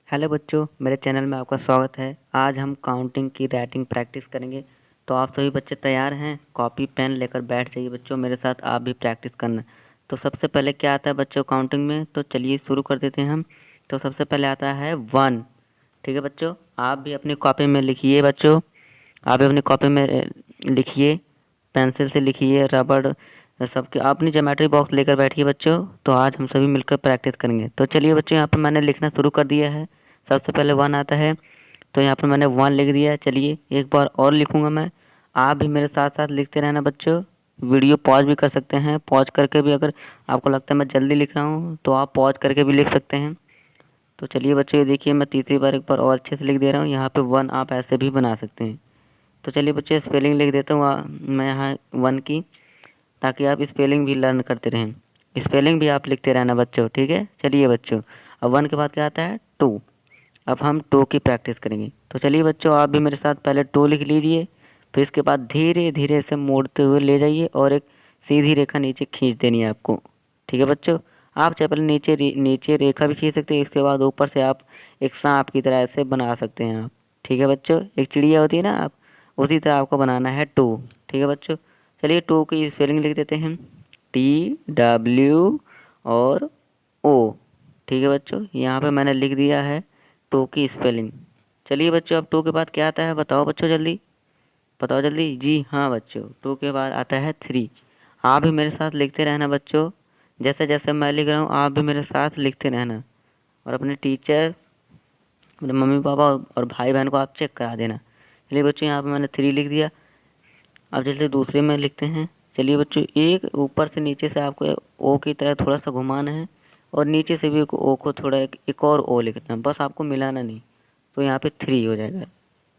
Hello बच्चों, मेरे channel में आपका स्वागत है। आज हम काउंटिंग की राइटिंग प्रैक्टिस करेंगे। तो आप सभी बच्चे तैयार हैं? कॉपी पेन लेकर बैठ जाइए बच्चों, मेरे साथ आप भी प्रैक्टिस करना। तो सबसे पहले क्या आता है बच्चों काउंटिंग में, तो चलिए शुरू कर देते हैं हम। तो सबसे पहले आता है 1। ठीक है बच्चों, आप भी अपनी कॉपी में लिखिए बच्चों, आप भी अपनी कॉपी में लिखिए, पेंसिल से लिखिए, रबड़ सबके अपनी ज्योमेट्री बॉक्स लेकर बैठिए बच्चों। तो आज हम सभी मिलकर प्रैक्टिस करेंगे। तो चलिए बच्चों, यहाँ पर मैंने लिखना शुरू कर दिया है। सबसे पहले 1 आता है, तो यहाँ पर मैंने 1 लिख दिया है। चलिए एक बार और लिखूँगा मैं, आप भी मेरे साथ साथ लिखते रहना बच्चों। वीडियो पॉज भी कर सकते हैं, पॉज करके भी अगर आपको लगता है मैं जल्दी लिख रहा हूँ तो आप पॉज करके भी लिख सकते हैं। तो चलिए बच्चों, ये देखिए मैं तीसरी बार एक बार और अच्छे से लिख दे रहा हूँ। यहाँ पे 1 आप ऐसे भी बना सकते हैं। तो चलिए बच्चों, स्पेलिंग लिख देता हूँ मैं यहाँ 1 की, ताकि आप स्पेलिंग भी लर्न करते रहें। स्पेलिंग भी आप लिखते रहना बच्चों, ठीक है। चलिए बच्चों, अब 1 के बाद क्या आता है 2। अब हम 2 की प्रैक्टिस करेंगे। तो चलिए बच्चों, आप भी मेरे साथ पहले 2 लिख लीजिए, फिर इसके बाद धीरे धीरे से मोड़ते हुए ले जाइए और एक सीधी रेखा नीचे खींच देनी है आपको। ठीक है बच्चों, आप चाहे पहले नीचे रेखा भी खींच सकते हैं, इसके बाद ऊपर से आप एक सांप की तरह ऐसे बना सकते हैं आप। ठीक है बच्चों, एक चिड़िया होती है ना, आप उसी तरह आपको बनाना है 2। ठीक है बच्चों, चलिए 2 की स्पेलिंग लिख देते हैं, TW और O। ठीक है बच्चों, यहाँ पे मैंने लिख दिया है 2 की स्पेलिंग। चलिए बच्चों, अब 2 के बाद क्या आता है बताओ बच्चों, जल्दी बताओ जल्दी। जी हाँ बच्चों, 2 के बाद आता है 3। आप भी मेरे साथ लिखते रहना बच्चों, जैसे जैसे मैं लिख रहा हूँ आप भी मेरे साथ लिखते रहना। और अपने टीचर, अपने मम्मी पापा और भाई बहन को आप चेक करा देना। चलिए बच्चों, यहाँ पे मैंने 3 लिख दिया। अब जैसे दूसरे में लिखते हैं। चलिए बच्चों, एक ऊपर से नीचे से आपको ओ की तरह थोड़ा सा घुमाना है, और नीचे से भी एक ओ को थोड़ा एक और ओ लिखना है, बस आपको मिलाना नहीं। तो यहाँ पे 3 हो जाएगा।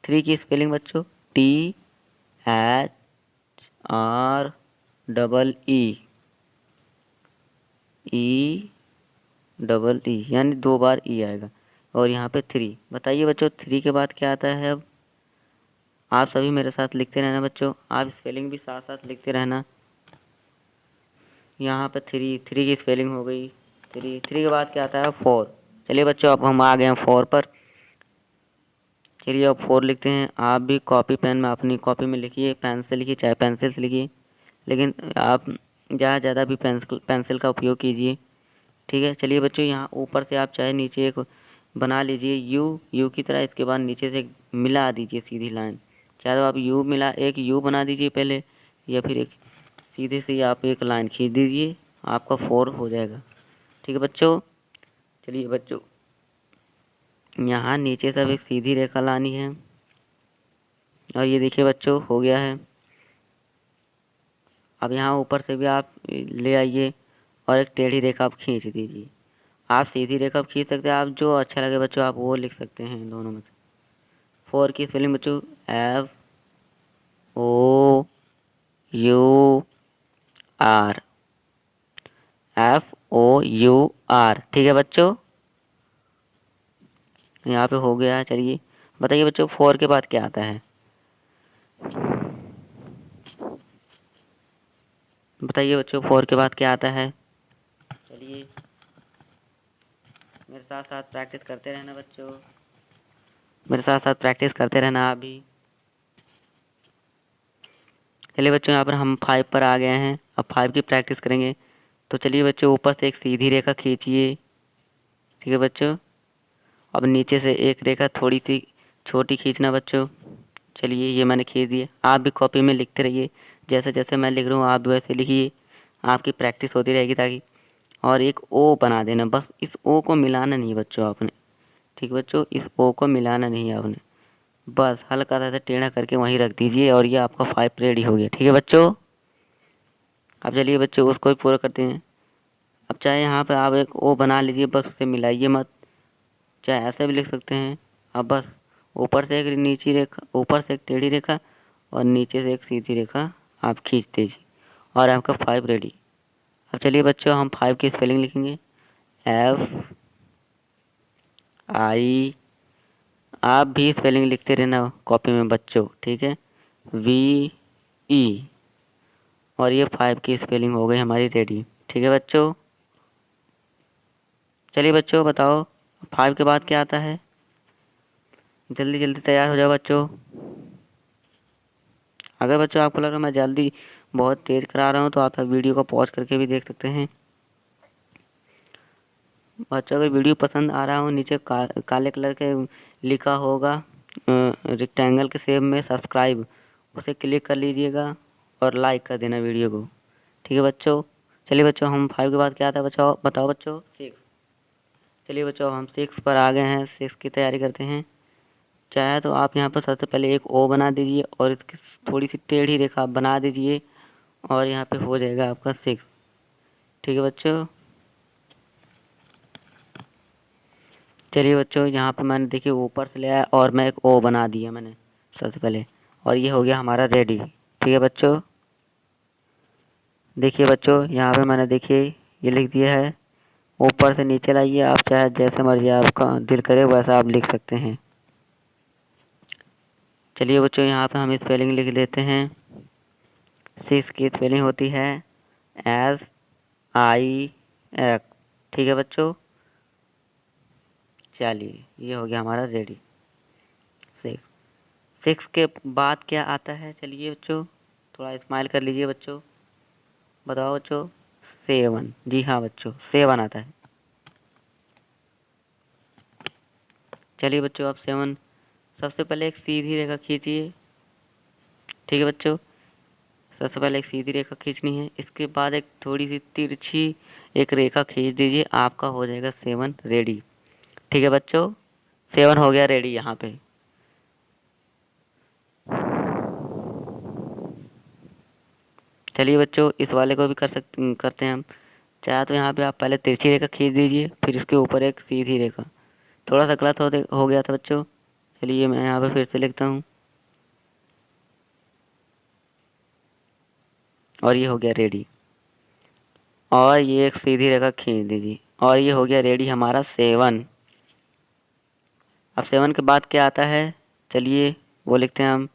3 की स्पेलिंग बच्चों THREE, EEE, यानी 2 बार ई आएगा। और यहाँ पे 3। बताइए बच्चों 3 के बाद क्या आता है। अब आप सभी मेरे साथ लिखते रहना बच्चों, आप स्पेलिंग भी साथ साथ लिखते रहना। यहाँ पे 3 की स्पेलिंग हो गई 3 के बाद क्या आता है 4। चलिए बच्चों, अब हम आ गए हैं 4 पर। चलिए अब 4 लिखते हैं। आप भी कॉपी पेन में अपनी कॉपी में लिखिए, पेन से लिखिए चाहे पेंसिल से लिखिए, लेकिन आप ज़्यादा भी पेंसिल का उपयोग कीजिए। ठीक है। चलिए बच्चों, यहाँ ऊपर से आप चाहे नीचे एक बना लीजिए यू की तरह, इसके बाद नीचे से एक मिला दीजिए सीधी लाइन। चाहे तो आप एक यू बना दीजिए पहले, या फिर एक सीधे से आप एक लाइन खींच दीजिए, आपका 4 हो जाएगा। ठीक है बच्चों। चलिए बच्चों, यहाँ नीचे सब एक सीधी रेखा लानी है, और ये देखिए बच्चों हो गया है। अब यहाँ ऊपर से भी आप ले आइए और एक टेढ़ी रेखा आप खींच दीजिए। आप सीधी रेखा खींच सकते हैं, आप जो अच्छा लगे बच्चों आप वो लिख सकते हैं दोनों में से। 4 की स्पेलिंग बच्चों FOUR, FOUR। ठीक है बच्चों, यहाँ पे हो गया है। चलिए बताइए बच्चों 4 के बाद क्या आता है। बताइए बच्चों 4 के बाद क्या आता है। चलिए मेरे साथ साथ प्रैक्टिस करते रहना बच्चों, मेरे साथ साथ प्रैक्टिस करते रहना आप भी। चलिए बच्चों, यहाँ पर हम 5 पर आ गए हैं, अब 5 की प्रैक्टिस करेंगे। तो चलिए बच्चों, ऊपर से एक सीधी रेखा खींचिए। ठीक है बच्चों, अब नीचे से एक रेखा थोड़ी सी छोटी खींचना बच्चों। चलिए ये मैंने खींच दिया। आप भी कॉपी में लिखते रहिए, जैसे जैसे मैं लिख रहा हूँ आप भी वैसे लिखिए, आपकी प्रैक्टिस होती रहेगी ताकि। और एक ओ बना देना, बस इस ओ को मिलाना नहीं बच्चों आपने। ठीक बच्चों, इस ओ को मिलाना नहीं आपने, बस हल्का सा टेढ़ा करके वहीं रख दीजिए, और ये आपका 5 रेडी हो गया। ठीक है बच्चों। अब चलिए बच्चों उसको भी पूरा करते हैं। अब चाहे यहाँ पे आप एक ओ बना लीजिए, बस उसे मिलाइए मत, चाहे ऐसे भी लिख सकते हैं। अब बस ऊपर से एक नीची रेखा, ऊपर से एक टेढ़ी रेखा और नीचे से एक सीधी रेखा आप खींच दीजिए, और आपका 5 रेडी। अब चलिए बच्चों, हम 5 की स्पेलिंग लिखेंगे FI। आप भी स्पेलिंग लिखते रहना कॉपी में बच्चों, ठीक है, VE। और ये 5 की स्पेलिंग हो गई हमारी रेडी। ठीक है बच्चों। चलिए बच्चों बताओ 5 के बाद क्या आता है? जल्दी जल्दी तैयार हो जाओ बच्चों। अगर बच्चों आपको लग रहा है मैं जल्दी बहुत तेज़ करा रहा हूँ तो आप वीडियो को पॉज करके भी देख सकते हैं। बच्चों अगर वीडियो पसंद आ रहा हो नीचे काले कलर के लिखा होगा रेक्टेंगल के शेप में सब्सक्राइब, उसे क्लिक कर लीजिएगा और लाइक कर देना वीडियो को। ठीक है बच्चों। चलिए बच्चों, हम 5 के बाद क्या आता है बच्चों बताओ बच्चों? 6। चलिए बच्चों, हम 6 पर आ गए हैं। 6 की तैयारी करते हैं। चाहे तो आप यहाँ पर सबसे पहले एक ओ बना दीजिए और इसकी थोड़ी सी टेढ़ी रेखा बना दीजिए और यहाँ पे हो जाएगा आपका 6। ठीक है बच्चों। चलिए बच्चों, यहाँ पे मैंने देखिए ऊपर से लिया और मैं एक ओ बना दिया मैंने सबसे पहले, और ये हो गया हमारा रेडी। ठीक है बच्चों। देखिए बच्चों, यहाँ पे मैंने देखिए ये लिख दिया है। ऊपर से नीचे लाइए, आप चाहे जैसे मर्जी आपका दिल करे वैसा आप लिख सकते हैं। चलिए बच्चों, यहाँ पे हम स्पेलिंग लिख लेते हैं। 6 की स्पेलिंग होती है SIX। ठीक है बच्चों। चलिए, ये हो गया हमारा रेडी। 6। 6 के बाद क्या आता है? चलिए बच्चों, थोड़ा स्माइल कर लीजिए बच्चों। बताओ बच्चों? 7। जी हाँ बच्चों, 7 आता है। चलिए बच्चों, आप 7 सबसे पहले एक सीधी रेखा खींचिए। ठीक है बच्चों। सबसे पहले एक सीधी रेखा खींचनी है, इसके बाद एक थोड़ी सी तिरछी एक रेखा खींच दीजिए, आपका हो जाएगा 7 रेडी। ठीक है बच्चों। 7 हो गया रेडी यहाँ पे। चलिए बच्चों, इस वाले को भी करते हैं हम। चाहे तो यहाँ पे आप पहले तिरछी रेखा खींच दीजिए, फिर इसके ऊपर एक सीधी रेखा। थोड़ा सा गलत हो गया था बच्चों। चलिए मैं यहाँ पे फिर से लिखता हूँ और ये हो गया रेडी। और ये एक सीधी रेखा खींच दीजिए और ये हो गया रेडी हमारा 7। अब 7 के बाद क्या आता है? चलिए वो लिखते हैं हम।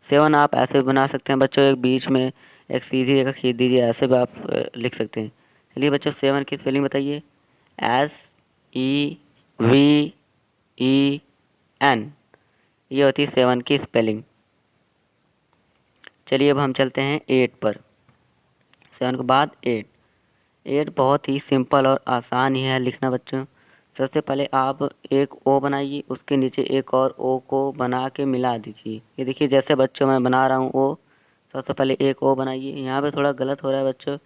7 आप ऐसे भी बना सकते हैं बच्चों, एक बीच में एक सीधी रेखा खींच दीजिए, ऐसे भी आप लिख सकते हैं। चलिए बच्चों, 7 की स्पेलिंग बताइए। SEVEN, ये होती है 7 की स्पेलिंग। चलिए अब हम चलते हैं 8 पर। 7 के बाद 8। 8 बहुत ही सिंपल और आसान ही है लिखना बच्चों। सबसे पहले आप एक ओ बनाइए, उसके नीचे एक और ओ को बना के मिला दीजिए। ये देखिए जैसे बच्चों मैं बना रहा हूँ ओ। सबसे पहले एक ओ बनाइए। यहाँ पे थोड़ा गलत हो रहा है बच्चों,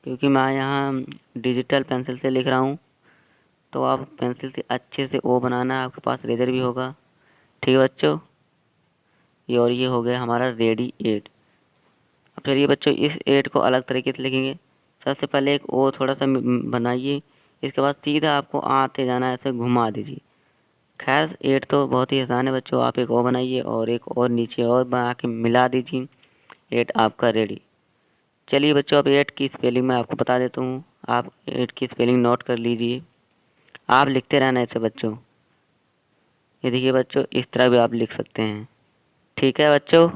क्योंकि मैं यहाँ डिजिटल पेंसिल से लिख रहा हूँ, तो आप पेंसिल से अच्छे से ओ बनाना, आपके पास इरेजर भी होगा। ठीक है बच्चों। और ये हो गया हमारा रेडी 8। अब चलिए बच्चों, इस 8 को अलग तरीके से लिखेंगे। सबसे पहले एक ओ थोड़ा सा बनाइए, इसके बाद सीधा आपको आते जाना है, ऐसे घुमा दीजिए। खैर 8 तो बहुत ही आसान है बच्चों, आप एक और बनाइए और एक और नीचे और बना के मिला दीजिए। 8 आपका रेडी। चलिए बच्चों, अब 8 की स्पेलिंग मैं आपको बता देता हूँ। आप 8 की स्पेलिंग नोट कर लीजिए, आप लिखते रहना ऐसे बच्चों। ये देखिए बच्चों, इस तरह भी आप लिख सकते हैं। ठीक है बच्चों।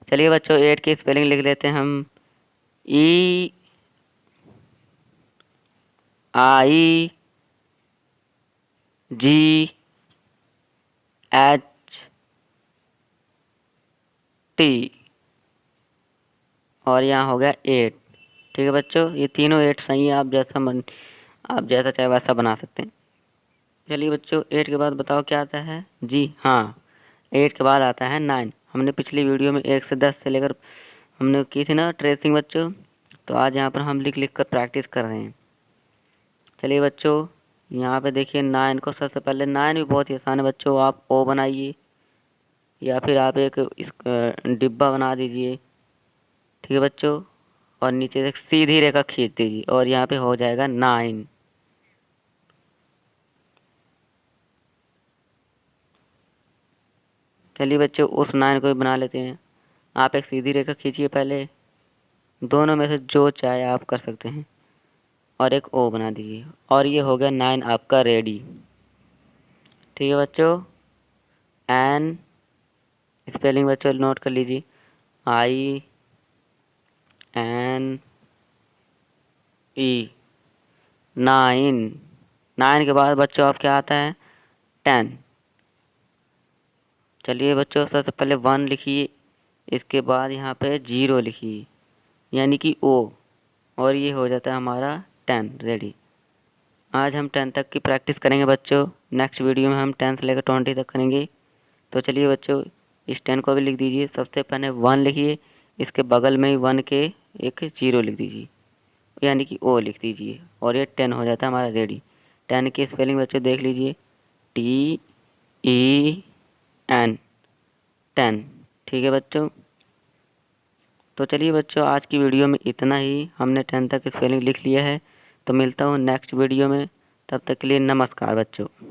चलिए बच्चों, 8 की स्पेलिंग लिख लेते हैं हम। EIGHT और यहाँ हो गया 8। ठीक है बच्चों, ये तीनों 8 सही है। आप जैसा चाहे वैसा बना सकते हैं। चलिए बच्चों, 8 के बाद बताओ क्या आता है? जी हाँ, 8 के बाद आता है 9। हमने पिछली वीडियो में 1 से 10 से लेकर हमने की थी ना ट्रेसिंग बच्चों, तो आज यहाँ पर हम लिख लिख कर प्रैक्टिस कर रहे हैं। चलिए बच्चों, यहाँ पे देखिए 9 को सबसे पहले 9 भी बहुत ही आसान है बच्चों। आप ओ बनाइए या फिर आप एक इस डिब्बा बना दीजिए। ठीक है बच्चों। और नीचे से एक सीधी रेखा खींच दीजिए और यहाँ पे हो जाएगा 9। चलिए बच्चों, उस 9 को भी बना लेते हैं। आप एक सीधी रेखा खींचिए पहले, दोनों में से जो चाहे आप कर सकते हैं, और एक ओ बना दीजिए और ये हो गया 9 आपका रेडी। ठीक है बच्चों। एन स्पेलिंग बच्चों नोट कर लीजिए। INE 9। 9 के बाद बच्चों अब क्या आता है 10। चलिए बच्चों सबसे पहले 1 लिखिए, इसके बाद यहाँ पे 0 लिखिए यानी कि O, और ये हो जाता है हमारा 10 रेडी। आज हम 10 तक की प्रैक्टिस करेंगे बच्चों। नेक्स्ट वीडियो में हम 10 से लेकर 20 तक करेंगे। तो चलिए बच्चों इस 10 को भी लिख दीजिए। सबसे पहले 1 लिखिए, इसके बगल में ही 1 के एक 0 लिख दीजिए यानी कि O लिख दीजिए, और ये 10 हो जाता है हमारा रेडी। 10 की स्पेलिंग बच्चों देख लीजिए, TEN 10। ठीक है बच्चों। तो चलिए बच्चों आज की वीडियो में इतना ही। हमने 10 तक स्पेलिंग लिख लिया है। तो मिलता हूँ नेक्स्ट वीडियो में, तब तक के लिए नमस्कार बच्चों।